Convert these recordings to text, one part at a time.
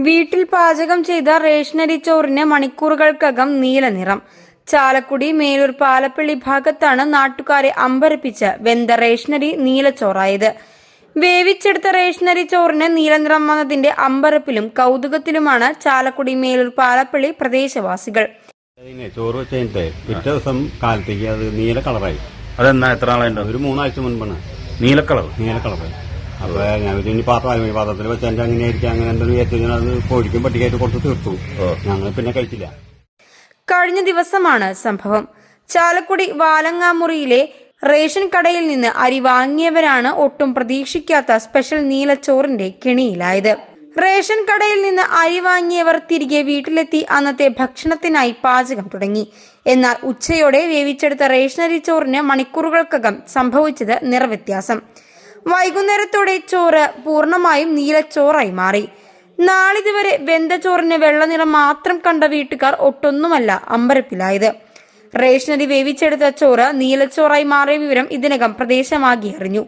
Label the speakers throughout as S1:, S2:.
S1: വീട്ടിൽ പാചകം ചെയ്ത റേഷനരി ചോറിന് മണിക്കൂറുകൾക്കകം നീല നിറം. ചാലക്കുടി മേലൂർ പാലപ്പള്ളി ഭാഗത്താണ് നാട്ടുകാരെ അമ്പരപ്പിച്ച് വെന്ത റേഷനരി നീലച്ചോറായത്. വേവിച്ചെടുത്ത റേഷനരി ചോറിന് നീലനിറം വന്നതിന്റെ അമ്പരപ്പിലും കൗതുകത്തിലുമാണ് ചാലക്കുടി മേലൂർ പാലപ്പള്ളി പ്രദേശവാസികൾ.
S2: ചോറ് വെച്ചിട്ട് പിറ്റേ ദിവസം കാലത്തേക്ക് അത് നീല കളറായി.
S3: അതെന്നാ എത്ര നാളായിട്ട്?
S2: ഒരു 3 ആഴ്ച മുൻപാണ്
S3: നീല കളർ.
S2: അപ്പൊ ഞാൻ ഇനി പാത്രത്തിൽ വെച്ചാൽ അങ്ങനെ ആയിരിക്കും, അങ്ങനെ എന്തെങ്കിലും അത് കോഴിക്കും പട്ടിക്കായിട്ട് കൊടുത്ത് തീർത്തു. ഞങ്ങൾ പിന്നെ കഴിച്ചില്ല.
S1: കഴിഞ്ഞ ദിവസമാണ് സംഭവം. ചാലക്കുടി വാലങ്ങാമുറിയിലെ റേഷൻ കടയിൽ നിന്ന് അരി വാങ്ങിയവരാണ് ഒട്ടും പ്രതീക്ഷിക്കാത്ത സ്പെഷ്യൽ നീലച്ചോറിന്റെ കെണിയിലായത്. റേഷൻ കടയിൽ നിന്ന് അരി വാങ്ങിയവർ തിരികെ വീട്ടിലെത്തി അന്നത്തെ ഭക്ഷണത്തിനായി പാചകം തുടങ്ങി. എന്നാൽ ഉച്ചയോടെ വേവിച്ചെടുത്ത റേഷനരി ചോറിന് മണിക്കൂറുകൾക്കകം സംഭവിച്ചത് നിറവ്യത്യാസം. വൈകുന്നേരത്തോടെ ചോറ് പൂർണ്ണമായും നീലച്ചോറായി മാറി. നാളിതുവരെ വെന്ത ചോറിന് വെള്ളനിറം മാത്രം കണ്ട വീട്ടുകാർ ഒട്ടൊന്നുമല്ല അമ്പരപ്പിലായത്. റേഷനരി വേവിച്ചെടുത്ത ചോറ് നീലച്ചോറായി മാറിയ വിവരം ഇതിനകം പ്രദേശമാകെ അറിഞ്ഞു.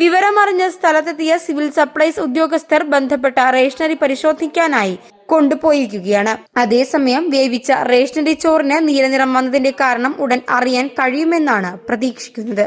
S1: വിവരമറിഞ്ഞ് സ്ഥലത്തെത്തിയ സിവിൽ സപ്ലൈസ് ഉദ്യോഗസ്ഥർ ബന്ധപ്പെട്ട റേഷനരി പരിശോധിക്കാനായി കൊണ്ടുപോയിരിക്കുകയാണ്. അതേസമയം വേവിച്ച റേഷനരി ചോറിന് നീലനിറം വന്നതിന്റെ കാരണം ഉടൻ അറിയാൻ കഴിയുമെന്നാണ് പ്രതീക്ഷിക്കുന്നത്.